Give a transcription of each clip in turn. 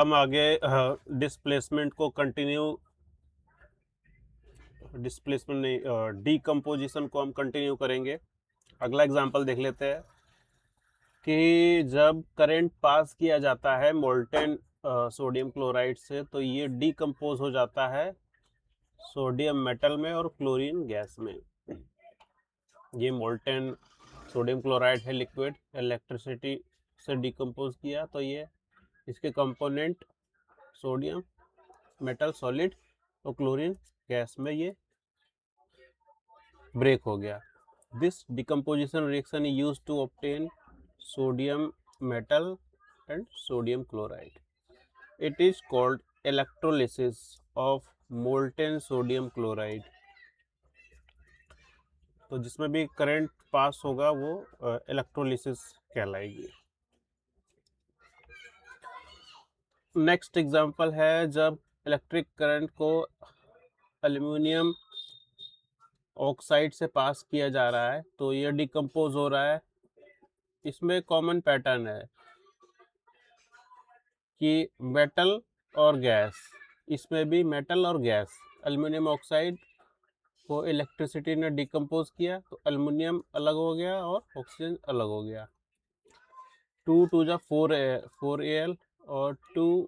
हम आगे डिस्प्लेसमेंट को डिस्प्लेसमेंट नहीं, डीकम्पोजिशन को हम कंटिन्यू करेंगे। अगला एग्जांपल देख लेते हैं कि जब करंट पास किया जाता है मोल्टेन सोडियम क्लोराइड से, तो ये डीकम्पोज हो जाता है सोडियम मेटल में और क्लोरीन गैस में। ये मोल्टेन सोडियम क्लोराइड है लिक्विड, इलेक्ट्रिसिटी से डीकम्पोज किया तो ये इसके कंपोनेंट सोडियम मेटल सॉलिड और क्लोरीन गैस में ये ब्रेक हो गया। This decomposition reaction is used to obtain sodium metal and sodium chloride. It is called electrolysis of molten sodium chloride. तो जिसमें भी करंट पास होगा वो इलेक्ट्रोलिसिस कहलाएगी। नेक्स्ट एग्जांपल है जब इलेक्ट्रिक करंट को एल्युमिनियम ऑक्साइड से पास किया जा रहा है तो ये डिकम्पोज हो रहा है। इसमें कॉमन पैटर्न है कि मेटल और गैस, इसमें भी मेटल और गैस, एल्युमिनियम ऑक्साइड को इलेक्ट्रिसिटी ने डिकम्पोज किया तो एल्युमिनियम अलग हो गया और ऑक्सीजन अलग हो गया। 2 जा 4Al और 2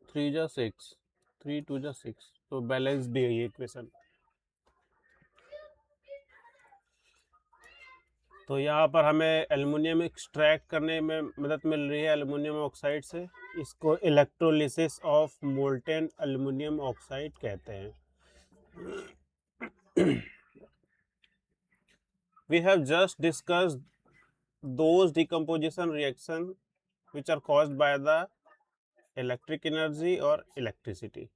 3 जा 6, 3 2 जा 6, तो बैलेंस भी है ये इक्वेशन। तो यहाँ पर हमें एल्युमिनियम एक्सट्रैक्ट करने में मदद मिल रही है एल्युमिनियम ऑक्साइड से। इसको electrolysis of molten aluminium oxide कहते हैं। We have just discussed those decomposition reaction which are caused by the electric energy और electricity।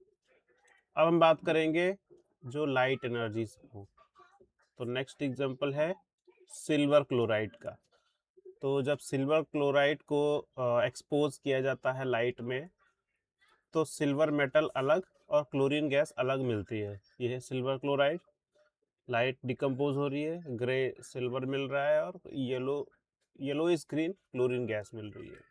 अब हम बात करेंगे जो लाइट एनर्जी हो। तो नेक्स्ट एग्जांपल है सिल्वर क्लोराइड का। तो जब सिल्वर क्लोराइड को एक्सपोज किया जाता है लाइट में तो सिल्वर मेटल अलग और क्लोरीन गैस अलग मिलती है। ये है सिल्वर क्लोराइड, लाइट डिकम्पोज हो रही है, ग्रे सिल्वर मिल रहा है और yellowish green chlorine gas मिल रही है।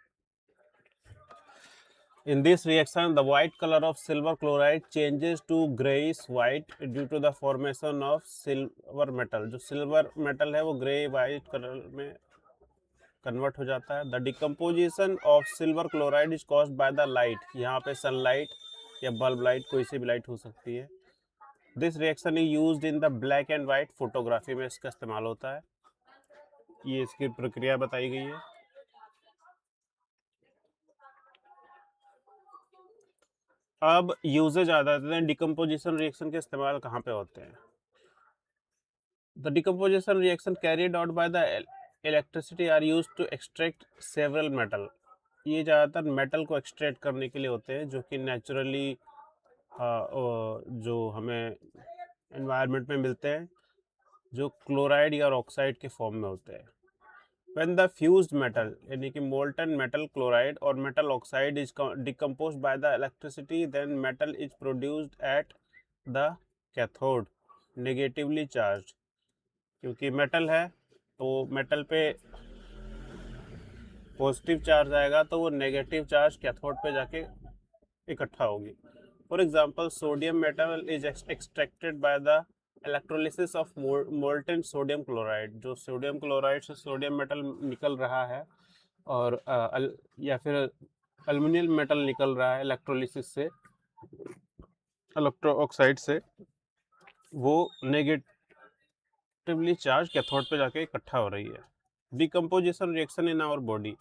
In this reaction, the white color of silver chloride changes to grayish white due to the formation of silver metal। जो सिल्वर मेटल है वो ग्रे वाइट कलर में कन्वर्ट हो जाता है। The decomposition of silver chloride is caused by the light. यहाँ पे sunlight या बल्ब लाइट, कोई सी भी लाइट हो सकती है। This reaction is used in the black and white photography में इसका इस्तेमाल होता है। ये इसकी प्रक्रिया बताई गई है। अब यूजेज आ जाते हैं डिकम्पोजिशन रिएक्शन के इस्तेमाल कहाँ पे होते हैं। The decomposition reaction carried out by the electricity are used to extract several metal। ये ज़्यादातर मेटल को एक्सट्रैक्ट करने के लिए होते हैं जो कि नेचुरली जो हमें एनवायरनमेंट में मिलते हैं, जो क्लोराइड या ऑक्साइड के फॉर्म में होते हैं। When the fused metal यानी कि molten metal chloride और metal oxide is decomposed by the electricity, then metal is produced at the cathode negatively charged। क्योंकि मेटल है तो मेटल पे पॉजिटिव चार्ज आएगा तो वो नेगेटिव चार्ज कैथोड पे जाके इकट्ठा होगी। For example sodium metal is extracted by the electrolysis of molten sodium chloride. जो सोडियम क्लोराइड से सोडियम मेटल निकल रहा है और या फिर एल्युमिनियम मेटल निकल रहा है इलेक्ट्रोलिसिस से, इलेक्ट्रो ऑक्साइड से, वो नेगेटिवली चार्ज कैथोड पे जाके इकट्ठा हो रही है। Decomposition reaction in our body.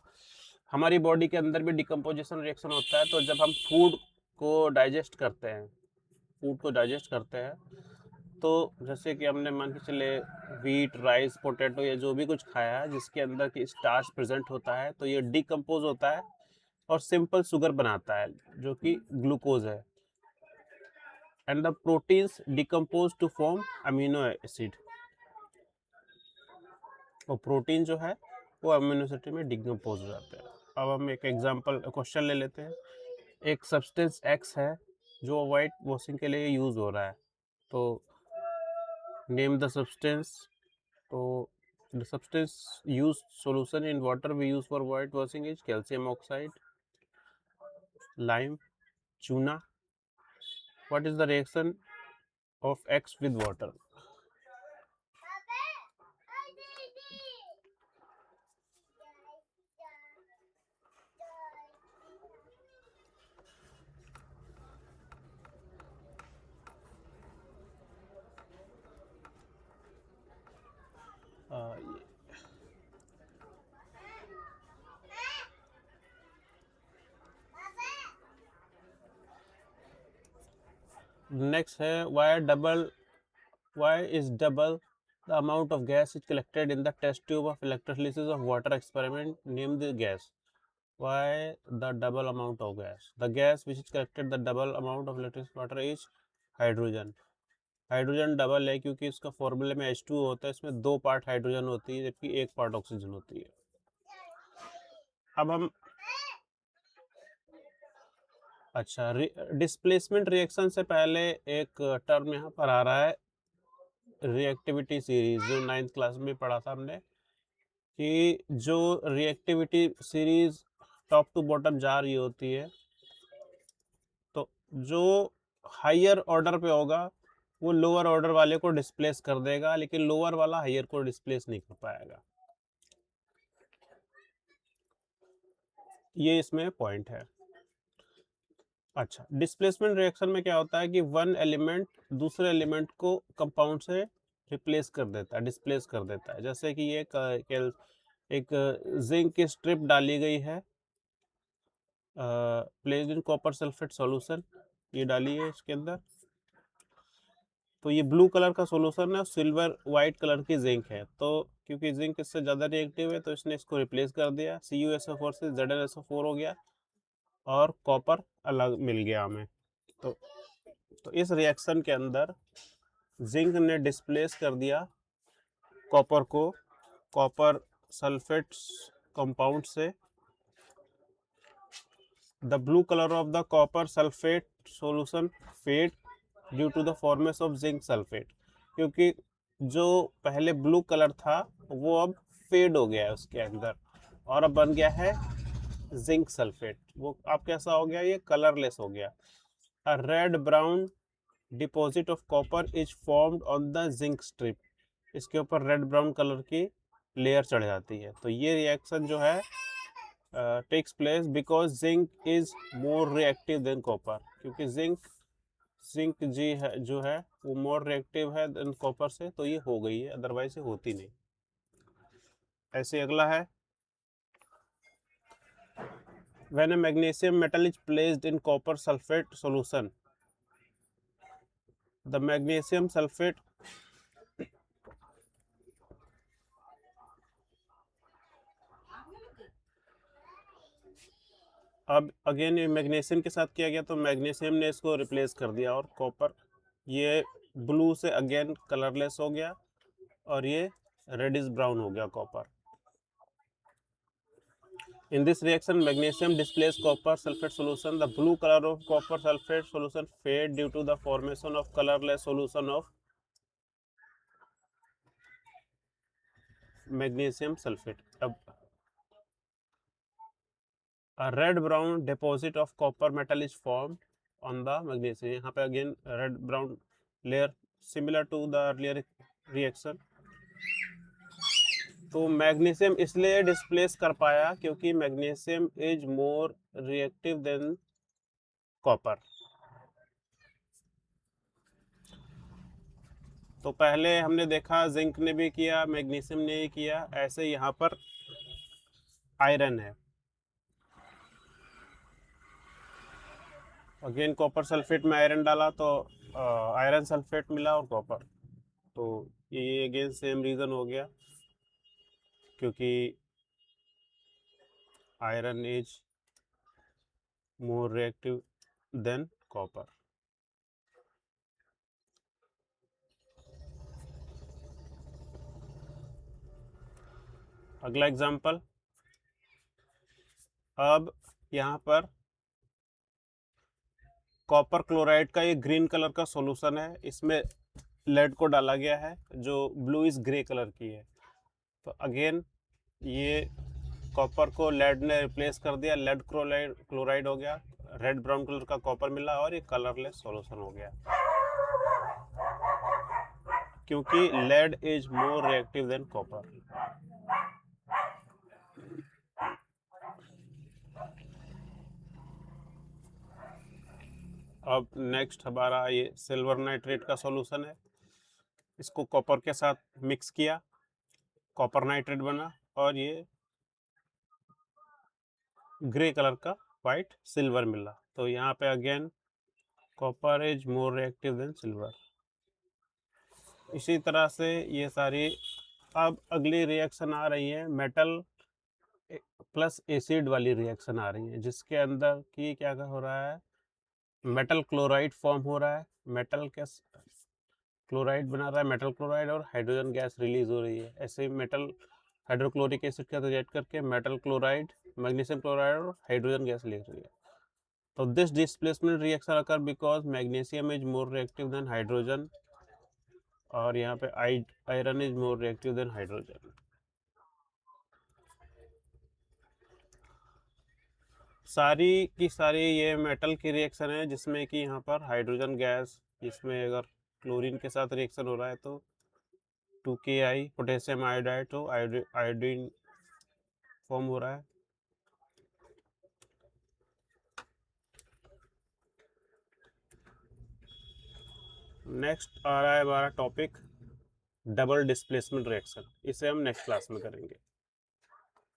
हमारी बॉडी के अंदर भी डिकम्पोजिशन रिएक्शन होता है। तो जब हम फूड को डाइजेस्ट करते हैं तो जैसे कि हमने मान के चले वीट, राइस, पोटैटो या जो भी कुछ खाया है जिसके अंदर की स्टार्च प्रेजेंट होता है तो ये डिकम्पोज होता है और सिंपल शुगर बनाता है जो कि ग्लूकोज है। And the proteins decompose to form amino acid. और प्रोटीन जो है वो अमीनो एसिड में डिकम्पोज हो जाते हैं। अब हम एक एग्जांपल क्वेश्चन ले लेते हैं। एक सब्सटेंस एक्स है जो वाइट वॉशिंग के लिए यूज़ हो रहा है। तो नेम द सब्सटेंस। तो the substance use solution in water we use for white washing is calcium oxide. lime, चूना. What is the reaction of X with water? Next है why is double the amount of gas is collected in the test tube of electrolysis of water experiment. Name the gas. Why the double amount of gas? The gas which is collected the double amount of electrolysis water is hydrogen. Hydrogen double है क्योंकि इसका फॉर्मूले में H2 होता है, इसमें 2 part hydrogen होती है जबकि 1 पार्ट ऑक्सीजन होती है. अब हम अच्छा डिस्प्लेसमेंट रिएक्शन से पहले एक टर्म यहाँ पर आ रहा है रिएक्टिविटी सीरीज, जो 9th क्लास में पढ़ा था हमने कि जो reactivity series top to bottom जा रही होती है तो जो हायर ऑर्डर पे होगा वो लोअर ऑर्डर वाले को डिस्प्लेस कर देगा, लेकिन लोअर वाला हायर को डिस्प्लेस नहीं कर पाएगा. ये इसमें पॉइंट है. अच्छा, डिस्प्लेसमेंट रिएक्शन में क्या होता है कि वन एलिमेंट दूसरे एलिमेंट को कंपाउंड से रिप्लेस कर देता है, डिस्प्लेस कर देता है. जैसे कि ये एक जिंक की स्ट्रिप डाली गई है placed in copper sulphate solution, ये डाली है इसके अंदर. तो ये ब्लू कलर का सॉल्यूशन है, सिल्वर वाइट कलर की जिंक है. तो क्योंकि जिंक इससे ज़्यादा रिएक्टिव है तो इसने इसको रिप्लेस कर दिया. CuSO4 से ZnSO4 हो गया और कॉपर अलग मिल गया हमें. तो इस रिएक्शन के अंदर जिंक ने डिस्प्लेस कर दिया कॉपर को कॉपर सल्फेट कंपाउंड से. The blue colour of the copper sulphate solution fade due to the formation of zinc sulphate. क्योंकि जो पहले ब्लू कलर था वो अब फेड हो गया है उसके अंदर और अब बन गया है जिंक सल्फेट. वो अब कैसा हो गया, ये कलरलेस हो गया. A red brown deposit of copper is formed on the zinc strip. इसके ऊपर रेड ब्राउन कलर की लेयर चढ़ जाती है. तो ये रिएक्शन जो है takes place because zinc is more reactive than copper. क्योंकि जिंक जी है जो है वो मोर रिएक्टिव है देन कॉपर से, तो ये हो गई है, अदरवाइज ये होती नहीं. ऐसे अगला है when a magnesium metal is placed in copper sulfate solution, the magnesium sulfate अब अगेन मैग्नीशियम के साथ किया गया तो मैग्नीशियम ने इसको रिप्लेस कर दिया और कॉपर ये ब्लू से अगेन कलरलेस हो गया और ये रेडिश ब्राउन हो गया copper. In this reaction, magnesium displaces copper sulfate solution. The blue color of copper sulfate solution fade due to the formation of colorless solution of magnesium sulfate. अब a red brown deposit of copper metal is formed on the magnesium. यहाँ पे again red brown layer similar to the earlier reaction. तो magnesium इसलिए displace कर पाया क्योंकि magnesium is more reactive than copper. तो पहले हमने देखा जिंक ने भी किया, मैग्नीशियम ने ही किया, ऐसे यहाँ पर आयरन है. अगेन कॉपर सल्फेट में आयरन डाला तो आयरन सल्फेट मिला और कॉपर. तो ये अगेन सेम रीज़न हो गया क्योंकि iron is more reactive than copper. अगला एग्जाम्पल, अब यहाँ पर कॉपर क्लोराइड का ये ग्रीन कलर का सॉल्यूशन है, इसमें लेड को डाला गया है जो ब्लू इज ग्रे कलर की है. तो अगेन ये कॉपर को लेड ने रिप्लेस कर दिया, लेड क्लोराइड हो गया. रेड ब्राउन कलर का कॉपर मिला और ये कलरलेस सॉल्यूशन हो गया, क्योंकि lead is more reactive than copper. अब नेक्स्ट हमारा ये सिल्वर नाइट्रेट का सॉल्यूशन है। इसको कॉपर के साथ मिक्स किया, कॉपर नाइट्रेट बना और ये ग्रे कलर का वाइट सिल्वर मिला। तो यहाँ पे again copper is more reactive then silver. इसी तरह से ये सारी अब अगली रिएक्शन आ रही है मेटल प्लस एसिड वाली रिएक्शन आ रही है, जिसके अंदर की क्या हो रहा है, मेटल क्लोराइड फॉर्म हो रहा है। मेटल के क्लोराइड बना रहा है मेटल क्लोराइड और हाइड्रोजन गैस रिलीज हो रही है। ऐसे ही मेटल हाइड्रोक्लोरिक एसिड के साथ रिएक्ट करके मेटल क्लोराइड, मैग्नीशियम क्लोराइड और हाइड्रोजन गैस ले रही है। तो this displacement reaction occur because magnesium is more reactive then hydrogen और यहाँ पे iron is more reactive then hydrogen. सारी की सारी ये मेटल की रिएक्शन है, जिसमें कि यहाँ पर हाइड्रोजन गैस, जिसमें अगर क्लोरीन के साथ रिएक्शन हो रहा है तो 2Ki पोटेशियम आयोडाइड, तो आयोडीन फॉर्म हो रहा है। नेक्स्ट आ रहा है हमारा टॉपिक डबल डिस्प्लेसमेंट रिएक्शन। इसे हम नेक्स्ट क्लास में करेंगे।